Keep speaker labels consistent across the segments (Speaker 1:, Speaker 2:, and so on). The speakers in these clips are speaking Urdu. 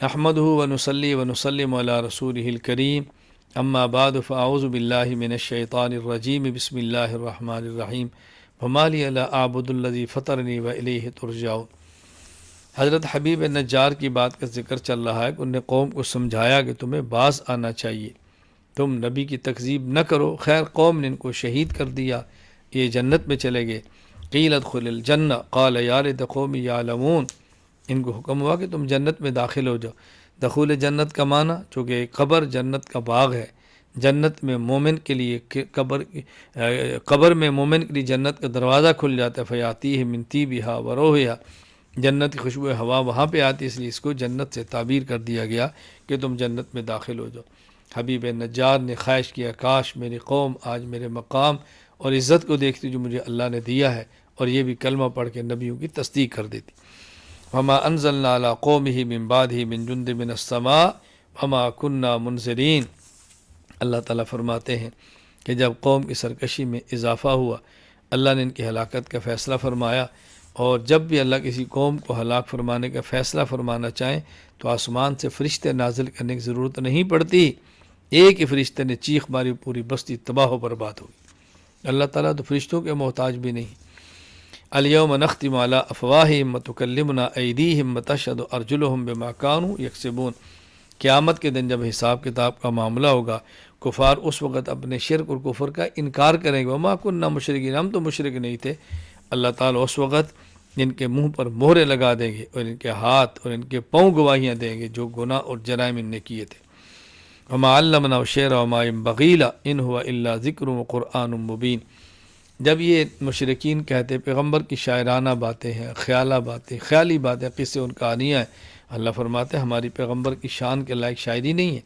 Speaker 1: نحمدہ ونصلی ونسلم علی رسولہ الکریم اما بعد فاعوذ باللہ من الشیطان الرجیم بسم اللہ الرحمن الرحیم وما لی لا اعبد الذی فطرنی والیہ ترجعون۔ حضرت حبیب نجار کی بات کا ذکر چل رہا ہے کہ انہوں نے قوم کو سمجھایا کہ تمہیں باز آنا چاہیے، تم نبی کی تکذیب نہ کرو۔ خیر قوم نے ان کو شہید کر دیا، یہ جنت میں چلے گئے۔ قیل ادخل الجنہ قال یا لیت قومی یعلمون، ان کو حکم ہوا کہ تم جنت میں داخل ہو جاؤ۔ دخول جنت کا معنی چونکہ قبر جنت کا باغ ہے، جنت میں مومن کے لیے قبر میں مومن کے لیے جنت کا دروازہ کھل جاتا ہے، فیاتیہ من طیبھا وروحھا، جنت کی خوشبو ہوا وہاں پہ آتی ہے، اس لیے اس کو جنت سے تعبیر کر دیا گیا کہ تم جنت میں داخل ہو جاؤ۔ حبیب نجار نے خواہش کیا کاش میری قوم آج میرے مقام اور عزت کو دیکھتی جو مجھے اللہ نے دیا ہے، اور یہ بھی کلمہ پڑھ کے نبیوں کی تصدیق کر دیتی۔ وما انزلنا على قومه من بعده من جند من السماء وما كنا منزلین۔ اللہ تعالیٰ فرماتے ہیں کہ جب قوم کی سرکشی میں اضافہ ہوا، اللہ نے ان کی ہلاکت کا فیصلہ فرمایا، اور جب بھی اللہ کسی قوم کو ہلاک فرمانے کا فیصلہ فرمانا چاہیں تو آسمان سے فرشتے نازل کرنے کی ضرورت نہیں پڑتی، ایک ہی فرشتے نے چیخ ماری پوری بستی تباہ و برباد ہوگی۔ اللہ تعالیٰ تو فرشتوں کے محتاج بھی نہیں۔ الیوم نختم علی افواہہم وتکلمنا ایدیہم وتشہد ارجلہم بما کانوا یکسبون۔ قیامت کے دن جب حساب کتاب کا معاملہ ہوگا، کفار اس وقت اپنے شرک اور کفر کا انکار کریں گے، وما کننا مشرکین، ہم تو مشرک نہیں تھے۔ اللہ تعالیٰ اس وقت ان کے منہ پر مہرے لگا دیں گے اور ان کے ہاتھ اور ان کے پاؤں گواہیاں دیں گے جو گناہ اور جرائم ان نے کیے تھے۔ وما علمنا الشعر وما ينبغي له ان هو الا ذکر وقرآن مبین۔ جب یہ مشرکین کہتے پیغمبر کی شاعرانہ باتیں ہیں، خیالی باتیں، قصے ان کہانیاں ہیں، اللہ فرماتے ہیں ہماری پیغمبر کی شان کے لائق شاعری نہیں ہے،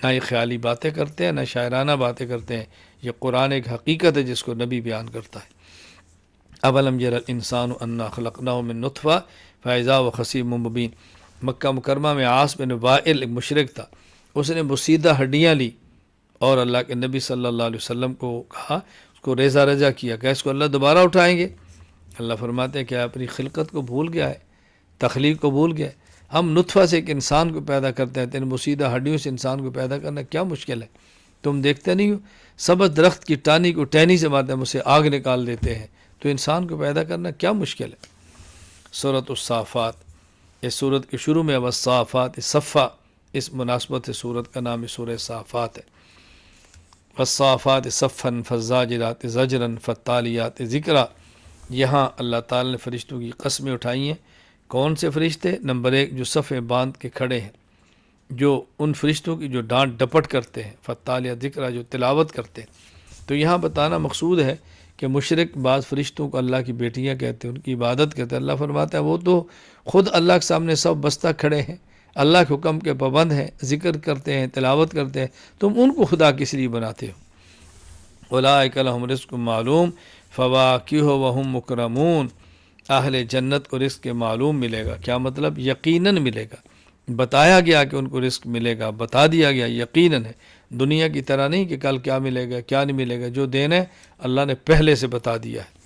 Speaker 1: نہ یہ خیالی باتیں کرتے ہیں، نہ شاعرانہ باتیں کرتے ہیں، یہ قرآن ایک حقیقت ہے جس کو نبی بیان کرتا ہے۔ اولم یر الانسان انا خلقناه من نطفہ فاذا هو خصیم مبین۔ مکہ مکرمہ میں عاص بن وائل ایک مشرک تھا، اس نے بوسیدہ ہڈیاں لی اور اللہ کے نبی صلی اللہ علیہ وسلم کو کہا، اس کو ریزہ رجا کیا کہ اس کو اللہ دوبارہ اٹھائیں گے۔ اللہ فرماتے ہیں کہ اپنی خلقت کو بھول گیا ہے، تخلیق کو بھول گیا ہے۔ ہم نطفہ سے ایک انسان کو پیدا کرتے ہیں، تین بوسیدہ ہڈیوں سے انسان کو پیدا کرنا کیا مشکل ہے؟ تم دیکھتے نہیں ہو سبز درخت کی ٹانی کو ٹہنی سے مارتے ہیں، اسے آگ نکال دیتے ہیں، تو انسان کو پیدا کرنا کیا مشکل ہے؟ سورۃ الصافات، اس سورت کے شروع میں والصافات صفا، اس مناسبت سے سورت کا نام سورہ صافات ہے۔ والصافات صفا فالزاجرات زجرا فالتالیات ذکرا۔ یہاں اللہ تعالی نے فرشتوں کی قسمیں اٹھائی ہیں۔ کون سے فرشتے؟ نمبر ایک، جو صفیں باندھ کے کھڑے ہیں، جو ان فرشتوں کی جو ڈانٹ ڈپٹ کرتے ہیں، فالتالیات ذکرا، جو تلاوت کرتے ہیں۔ تو یہاں بتانا مقصود ہے کہ مشرک بعض فرشتوں کو اللہ کی بیٹیاں کہتے ہیں، ان کی عبادت کرتے ہیں۔ اللہ فرماتا ہے وہ تو خود اللہ کے سامنے سب بستہ کھڑے ہیں، اللہ کے حکم کے پابند ہیں، ذکر کرتے ہیں، تلاوت کرتے ہیں، تم ان کو خدا کس لیے بناتے ہو؟ اولئک لہم رزق معلوم فواکہ وہم مکرمون۔ اہل جنت کو رزق معلوم ملے گا۔ کیا مطلب؟ یقیناً ملے گا، بتایا گیا کہ ان کو رزق ملے گا، بتا دیا گیا، یقیناً ہے۔ دنیا کی طرح نہیں کہ کل کیا ملے گا کیا نہیں ملے گا، جو دینا ہے اللہ نے پہلے سے بتا دیا ہے۔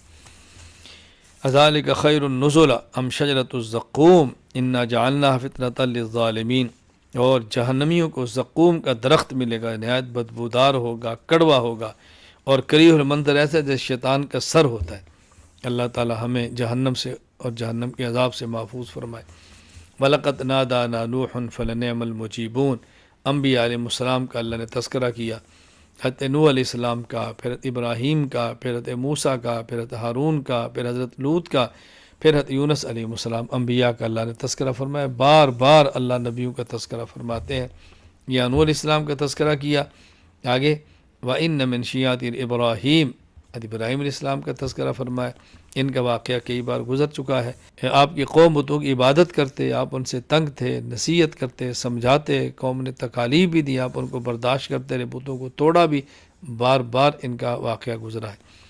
Speaker 1: ذالک خیر النزلا ام شجرۃ الزقوم انا جعلناها فتنۃ للظالمین۔ اور جہنمیوں کو زقوم کا درخت ملے گا، نہایت بدبودار ہوگا، کڑوا ہوگا، اور کریہ المنظر ایسا جیسے شیطان کا سر ہوتا ہے۔ اللہ تعالی ہمیں جہنم سے اور جہنم کے عذاب سے محفوظ فرمائے۔ وَلَقَدْ نَادَانَا نُوحٌ فَلَنِعْمَ الْمُجِيبُونَ۔ انبیاء علیہ السلام کا اللہ نے تذکرہ کیا، حضرت نوح علیہ السلام کا، پھر حضرت ابراہیم کا، پھر حضرت موسیٰ کا، پھر حضرت ہارون کا، پھر حضرت لوط کا، پھر حضرت یونس علیہ السلام۔ انبیاء کا اللہ نے تذکرہ فرمایا، بار بار اللہ نبیوں کا تذکرہ فرماتے ہیں۔ یا نوح علیہ السلام کا تذکرہ کیا، آگے وَإِنَّ مِن شِيَعَتِهِ إِبْرَاهِيمَ، حضرت ابراہیم علیہ السلام کا تذکرہ فرمایا۔ ان کا واقعہ کئی بار گزر چکا ہے۔ آپ کی قوم بتوں کی عبادت کرتے، آپ ان سے تنگ تھے، نصیحت کرتے، سمجھاتے، قوم نے تکالیف بھی دی، آپ ان کو برداشت کرتے رہے، بتوں کو توڑا بھی، بار بار ان کا واقعہ گزرا ہے۔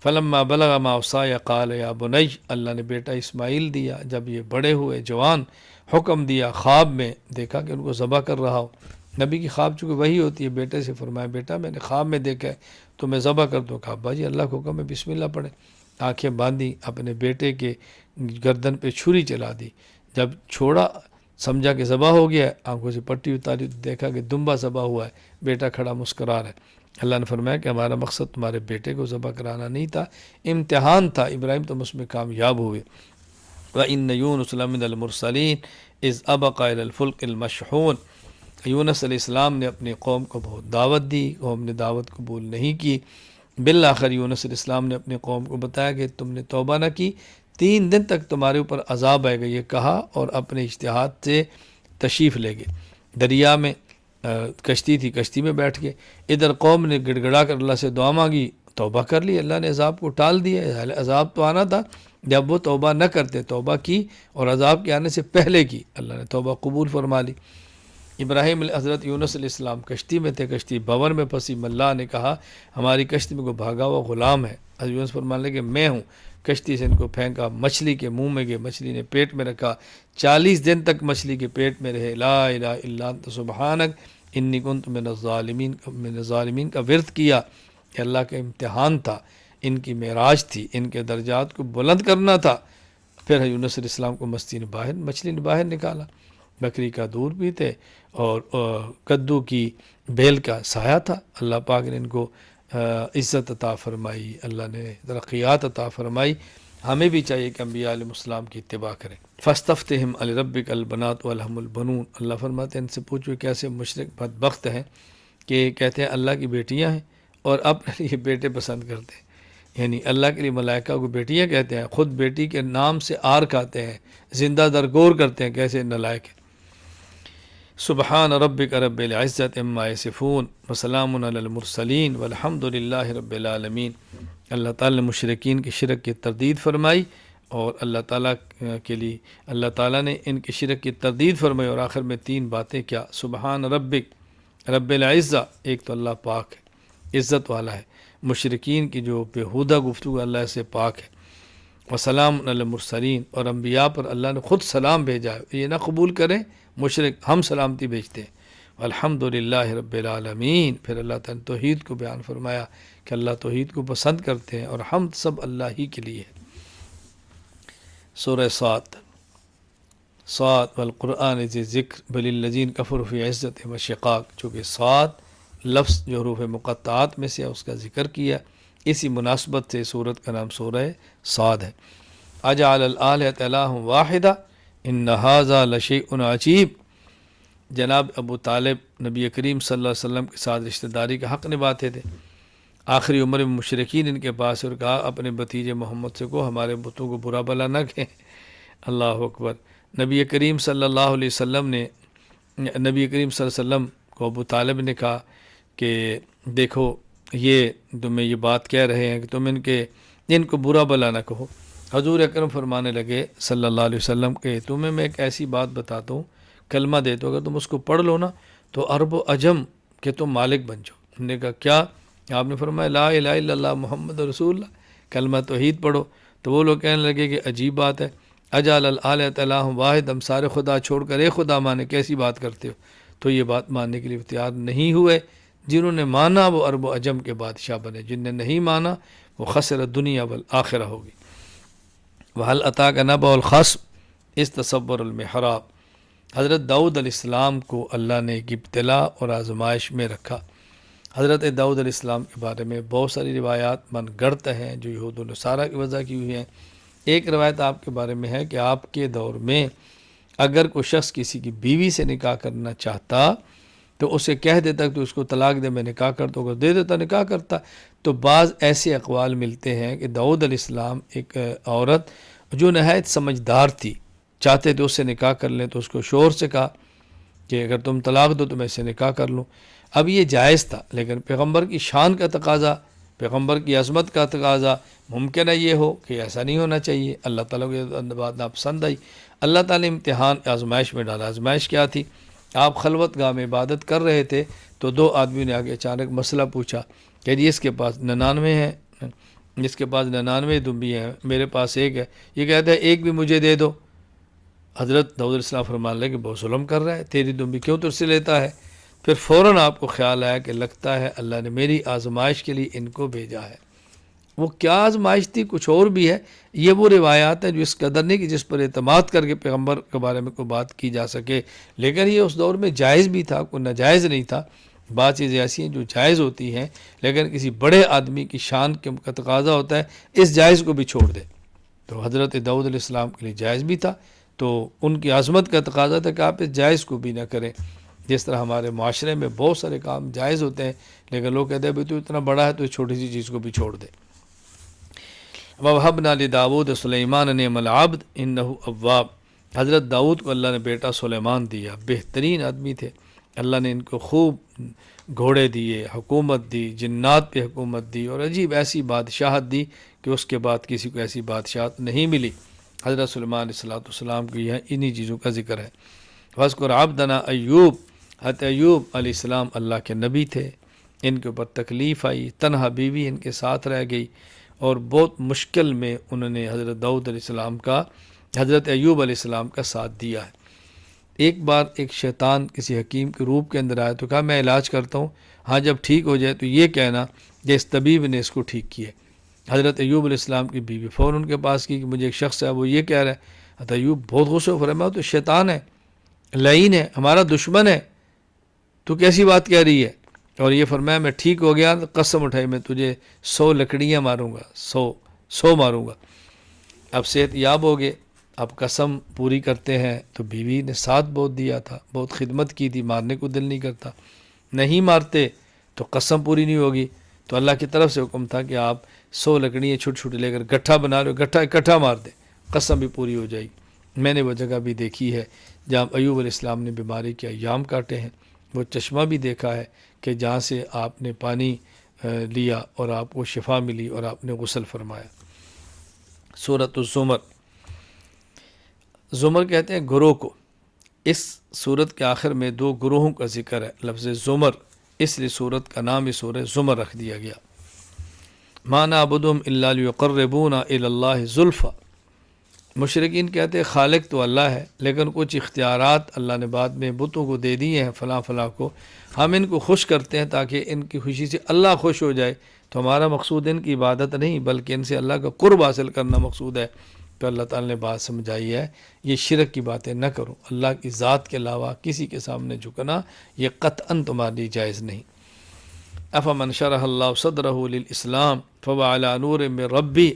Speaker 1: فلما بلغ معه السعی قال یا بنی، اللہ نے بیٹا اسماعیل دیا، جب یہ بڑے ہوئے جوان، حکم دیا، خواب میں دیکھا کہ ان کو ذبح کر رہا ہو۔ نبی کی خواب چونکہ وہی ہوتی ہے، بیٹے سے فرمایا بیٹا میں نے خواب میں دیکھا ہے تو میں ذبح کر دوں۔ کہا ابا جی اللہ کو حکم ہے، بسم اللہ پڑھیں۔ آنکھیں باندھی، اپنے بیٹے کے گردن پہ چھری چلا دی، جب چھوڑا سمجھا کہ ذبح ہو گیا ہے، آنکھوں سے پٹی اتاری تو دیکھا کہ دمبا ذبح ہوا ہے، بیٹا کھڑا مسکرا رہا ہے۔ اللہ نے فرمایا کہ ہمارا مقصد تمہارے بیٹے کو ذبح کرانا نہیں تھا، امتحان تھا، ابراہیم تم اس میں کامیاب ہوئے۔ وَإِنَّ يُونُسَ لَمِنَ الْمُرْسَلِينَ إِذْ أَبَقَ إِلَى الْفُلْكِ الْمَشْحُونِ۔ یونس علیہ السلام نے اپنی قوم کو بہت دعوت دی، قوم نے دعوت قبول نہیں کی۔ بالآخر یونس علیہ السلام نے اپنی قوم کو بتایا کہ تم نے توبہ نہ کی، 3 دن تک تمہارے اوپر عذاب آئے گا، یہ کہا اور اپنے اجتہاد سے تشریف لے گئے۔ دریا میں کشتی تھی، کشتی میں بیٹھ گئے۔ ادھر قوم نے گڑ گڑا کر اللہ سے دعا مانگی، توبہ کر لی، اللہ نے عذاب کو ٹال دیا۔ عذاب تو آنا تھا، جب وہ توبہ نہ کرتے، توبہ کی اور عذاب کے آنے سے پہلے کی، اللہ نے توبہ قبول فرما لی۔ ابراہیم حضرت یونس علیہ السلام کشتی میں تھے، کشتی بھنور میں پھنسی، ملا نے کہا ہماری کشتی میں کوئی بھاگا ہوا غلام ہے۔ حضرت یونس فرمانے لگے میں ہوں، کشتی سے ان کو پھینکا، مچھلی کے منہ میں گئے، مچھلی نے پیٹ میں رکھا، 40 دن تک مچھلی کے پیٹ میں رہے، لا الہ الا انت سبحانک انی کنت من الظالمین کا ورد کیا کہ اللہ کا امتحان تھا، ان کی معراج تھی، ان کے درجات کو بلند کرنا تھا۔ پھر یونس علیہ السلام کو مچھلی نے باہر نکالا، بکری کا دودھ پیتے اور کدو کی بیل کا سایہ تھا۔ اللہ پاک نے ان کو عزت عطا فرمائی، اللہ نے ترقیات عطا فرمائی۔ ہمیں بھی چاہیے کہ انبیاء علیہ السلام کی اتباع کریں۔ فاستفتہم لربک البنات ولہم البنون، اللہ فرماتے ہیں ان سے پوچھو کیسے مشرک بدبخت ہیں کہ کہتے ہیں اللہ کی بیٹیاں ہیں اور اپنے لیے بیٹے پسند کرتے ہیں، یعنی اللہ کے لیے ملائکہ کو بیٹیاں کہتے ہیں، خود بیٹی کے نام سے آر کھاتے ہیں، زندہ درگور کرتے ہیں، کیسے نالائق ہیں۔ سبحان ربک رب العزت عما یصفون وسلام علی المرسلین والحمد للہ رب العالمین۔ اللہ تعالیٰ نے مشرکین کی شرک کی تردید فرمائی اور اللہ تعالیٰ کے لیے اللہ تعالیٰ نے ان کی شرک کی تردید فرمائی، اور آخر میں 3 باتیں کیا، سبحان ربک رب العزہ، ایک تو اللہ پاک ہے، عزت والا ہے، مشرکین کی جو بیہودہ گفتگو اللہ سے پاک ہے، وسلام علی المرسلین، اور انبیاء پر اللہ نے خود سلام بھیجا ہے، یہ نہ قبول کریں مشرک، ہم سلامتی بھیجتے ہیں۔ الحمد للہ رب العالمین، پھر اللہ تعالیٰ نے توحید کو بیان فرمایا کہ اللہ توحید کو پسند کرتے ہیں اور حمد سب اللہ ہی کے لیے ہے۔ سورہ صاد والقرآن ذی ذکر بل الذین کفروا فی عزت و شقاق، چونکہ صاد لفظ جو حروف مقطعات میں سے اس کا ذکر کیا، اسی مناسبت سے سورت کا نام سورہ صاد ہے۔ اجعل الآلہۃ الہ واحدہ ان ھذا لشیء عجیب، جناب ابو طالب نبی کریم صلی اللہ علیہ وسلم کے ساتھ رشتہ داری کا حق نبھاتے تھے، آخری عمر میں مشرکین ان کے پاس اور کہا اپنے بھتیجے محمد سے کو ہمارے بتوں کو برا بلا نہ کہیں۔ اللہ اکبر۔ نبی کریم صلی اللہ علیہ وسلم نے نبی کریم صلی اللہ علیہ وسلم کو ابو طالب نے کہا کہ دیکھو یہ تمہیں یہ بات کہہ رہے ہیں کہ تم ان کو برا بلا نہ کہو۔ حضور اکرم فرمانے لگے صلی اللہ علیہ وسلم کہ تمہیں میں ایک ایسی بات بتاتا ہوں، کلمہ دیتا ہوں، اگر تم اس کو پڑھ لو نا تو عرب و عجم کہ تم مالک بن جاؤ۔ ہم نے کہا کیا؟ آپ نے فرمایا لا الہ الا اللہ محمد رسول اللہ، کلمہ توحید پڑھو۔ تو وہ لوگ کہنے لگے کہ عجیب بات ہے، اجعل الآلہۃ الہ واحد، ہم سارے خدا چھوڑ کر ایک خدا مانے، کیسی بات کرتے ہو؟ تو یہ بات ماننے کے لیے تیار نہیں ہوئے۔ جنہوں نے مانا وہ عرب و عجم کے بادشاہ بنے، جن نے نہیں مانا وہ خسر دنیا والآخرہ ہوگی۔ وَهَلْ أَتَاكَ نَبَأُ الْخَصْمِ إِذْ تَصَوَّرَ الْمِحْرَابَ، حضرت داؤد علیہ السلام کو اللہ نے ایک ابتلا اور آزمائش میں رکھا۔ حضرت داؤد علیہ السلام کے بارے میں بہت ساری روایات من گڑت ہیں جو یہود و نصارہ کی وجہ کی ہوئی ہیں۔ ایک روایت آپ کے بارے میں ہے کہ آپ کے دور میں اگر کوئی شخص کسی کی بیوی سے نکاح کرنا چاہتا تو اسے کہہ دیتا کہ تو اس کو طلاق دے، میں نکاح کرتا ہوں، اگر دے دیتا نکاح کرتا۔ تو بعض ایسے اقوال ملتے ہیں کہ داؤد علیہ السلام ایک عورت جو نہایت سمجھدار تھی، چاہتے تھے اس سے نکاح کر لیں، تو اس کو شوہر سے کہا کہ اگر تم طلاق دو تو میں اس سے نکاح کر لوں۔ اب یہ جائز تھا، لیکن پیغمبر کی شان کا تقاضا، پیغمبر کی عظمت کا تقاضا، ممکن ہے یہ ہو کہ ایسا نہیں ہونا چاہیے۔ اللہ تعالیٰ کو یہ بات ناپسند آئی، اللہ تعالیٰ نے امتحان آزمائش میں ڈالا۔ آزمائش کیا تھی؟ آپ خلوت گاہ میں عبادت کر رہے تھے تو 2 آدمی نے آگے اچانک مسئلہ پوچھا کہ جی اس کے پاس 99 ہیں، جس کے پاس 99 دمبی ہیں، میرے پاس ایک ہے، یہ کہتا ہے ایک بھی مجھے دے دو۔ حضرت داؤد علیہ السلام فرمان لگے کہ بہت ظلم کر رہا ہے، تیری دمبی کیوں تجھ سے لیتا ہے؟ پھر فوراً آپ کو خیال آیا کہ لگتا ہے اللہ نے میری آزمائش کے لیے ان کو بھیجا ہے۔ وہ کیا آزمائش تھی کچھ اور بھی ہے. یہ وہ روایات ہیں جو اس قدر نہیں کہ جس پر اعتماد کر کے پیغمبر کے بارے میں کوئی بات کی جا سکے، لیکن یہ اس دور میں جائز بھی تھا، کوئی ناجائز نہیں تھا. بعض چیزیں ایسی ہیں جو جائز ہوتی ہیں لیکن کسی بڑے آدمی کی شان کا تقاضا ہوتا ہے اس جائز کو بھی چھوڑ دے. تو حضرت داؤد علیہ السلام کے لیے جائز بھی تھا، تو ان کی عظمت کا تقاضا تھا کہ آپ اس جائز کو بھی نہ کریں. جس طرح ہمارے معاشرے میں بہت سارے کام جائز ہوتے ہیں لیکن لوگ کہتے ہیں بھائی تو اتنا بڑا ہے تو اس چھوٹی سی چیز کو بھی چھوڑ دے. وَوَهَبْنَا لِدَاوُودَ سُلَيْمَانَ نِعْمَ الْعَبْدُ إِنَّهُ أَوَّابٌ. حضرت داؤد کو اللہ نے بیٹا سلیمان دیا، بہترین آدمی تھے. اللہ نے ان کو خوب گھوڑے دیے، حکومت دی، جنات پہ حکومت دی، اور عجیب ایسی بادشاہت دی کہ اس کے بعد کسی کو ایسی بادشاہت نہیں ملی. حضرت سلیمان علیہ السلام کو یہ انہی چیزوں کا ذکر ہے. وَاذْكُرْ عَبْدَنَا ایوب. حضرت ایوب علیہ السلام اللہ کے نبی تھے، ان کے اوپر تکلیف آئی، تنہا بیوی ان کے ساتھ رہ گئی، اور بہت مشکل میں انہوں نے حضرت داؤد علیہ السلام کا، حضرت ایوب علیہ السلام کا ساتھ دیا ہے. ایک بار ایک شیطان کسی حکیم کے روپ کے اندر آیا تو کہا میں علاج کرتا ہوں، ہاں جب ٹھیک ہو جائے تو یہ کہنا کہ اس طبیب نے اس کو ٹھیک کیا. حضرت ایوب علیہ السلام کی بیوی فوراً ان کے پاس کی کہ مجھے ایک شخص ہے وہ یہ کہہ رہا ہے. حضرت ایوب بہت غصے فرمایا تو شیطان ہے، لعین ہے، ہمارا دشمن ہے، تو کیسی بات کہہ رہی ہے؟ اور یہ فرمایا میں ٹھیک ہو گیا تو قسم اٹھائی میں تجھے 100 لکڑیاں ماروں گا، 100 ماروں گا. اب صحت یاب ہو گئے، اب قسم پوری کرتے ہیں. تو بیوی نے ساتھ بہت دیا تھا، بہت خدمت کی تھی، مارنے کو دل نہیں کرتا. نہیں مارتے تو قسم پوری نہیں ہوگی. تو اللہ کی طرف سے حکم تھا کہ آپ 100 لکڑیاں چھوٹی چھوٹی لے کر گٹھا بنا رہے ہو، گٹھا اکٹھا مار دیں، قسم بھی پوری ہو جائے گی. میں نے وہ جگہ بھی دیکھی ہے جہاں ایوب علیہ السلام نے بیماری کے ایام کاٹے ہیں. وہ چشمہ بھی دیکھا ہے کہ جہاں سے آپ نے پانی لیا اور آپ کو شفا ملی اور آپ نے غسل فرمایا. سورۃ الزمر. زمر کہتے ہیں گروہ کو. اس سورت کے آخر میں 2 گروہوں کا ذکر ہے، لفظ زمر، اس لیے سورت کا نام اس سورہ زمر رکھ دیا گیا. مَا نَعْبُدُهُمْ إِلَّا لِيُقَرِّبُونَا إِلَى اللَّهِ زُلْفَىٰ. مشرکین کہتے ہیں خالق تو اللہ ہے لیکن کچھ اختیارات اللہ نے بعد میں بتوں کو دے دیے ہیں، فلاں فلاں کو ہم ان کو خوش کرتے ہیں تاکہ ان کی خوشی سے اللہ خوش ہو جائے. تو ہمارا مقصود ان کی عبادت نہیں بلکہ ان سے اللہ کا قرب حاصل کرنا مقصود ہے. تو اللہ تعالیٰ نے بات سمجھائی ہے یہ شرک کی باتیں نہ کرو، اللہ کی ذات کے علاوہ کسی کے سامنے جھکنا یہ قطعاً تمہارے لیے جائز نہیں. افمن شرح اللہ صدرہ للاسلام فهو علی نور من ربی.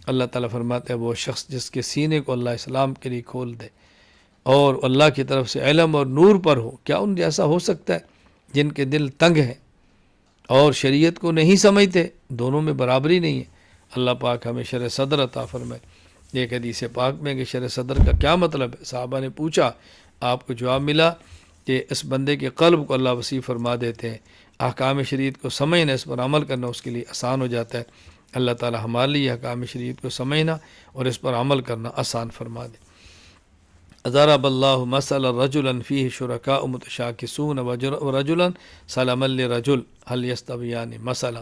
Speaker 1: اللہ تعالیٰ فرماتے ہیں وہ شخص جس کے سینے کو اللہ اسلام کے لیے کھول دے اور اللہ کی طرف سے علم اور نور پر ہو، کیا ان جیسا ہو سکتا ہے جن کے دل تنگ ہیں اور شریعت کو نہیں سمجھتے؟ دونوں میں برابری نہیں ہے. اللہ پاک ہمیں شرح صدر عطا فرمائے. ایک حدیث پاک میں کہ شرح صدر کا کیا مطلب ہے؟ صحابہ نے پوچھا، آپ کو جواب ملا کہ اس بندے کے قلب کو اللہ وسیع فرما دیتے ہیں، احکام شریعت کو سمجھنا، اس پر عمل کرنا اس کے لیے آسان ہو جاتا ہے. اللہ تعالی ہمارے لیے احکام شریعت کو سمجھنا اور اس پر عمل کرنا آسان فرما دے. ضرب اللہ مثلا رجلا فیہ شرکاء متشاکسون ورجلا سلما لرجل هل یستویان مثلا.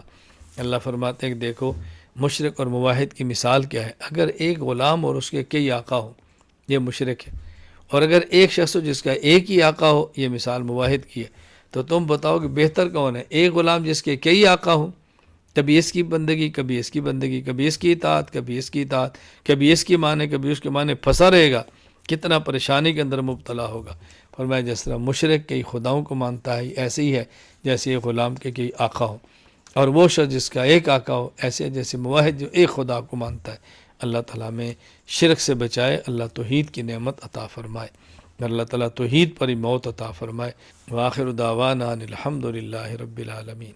Speaker 1: اللہ فرماتے ہیں کہ دیکھو مشرک اور موحد کی مثال کیا ہے. اگر ایک غلام اور اس کے کئی آقا ہو یہ مشرک ہے، اور اگر ایک شخص ہو جس کا ایک ہی آقا ہو یہ مثال موحد کی ہے. تو تم بتاؤ کہ بہتر کون ہے؟ ایک غلام جس کے کئی آقا ہوں، کبھی اس کی بندگی کبھی اس کی بندگی، کبھی اس کی اطاعت کبھی اس کی اطاعت، کبھی اس کی مانے کبھی اس کے مانے، پھنسا رہے گا، کتنا پریشانی کے اندر مبتلا ہوگا. فرمایا جس طرح مشرک کئی خداؤں کو مانتا ہے ایسے ہی ہے جیسے ایک غلام کے کئی آقا ہو، اور وہ شخص جس کا ایک آقا ہو ایسے جیسے موحد جو ایک خدا کو مانتا ہے. اللہ تعالیٰ میں شرک سے بچائے، اللہ توحید کی نعمت عطا فرمائے، اللہ تعالیٰ توحید پر ہی موت عطا فرمائے. وآخر دعوانا الحمد للہ رب العالمین.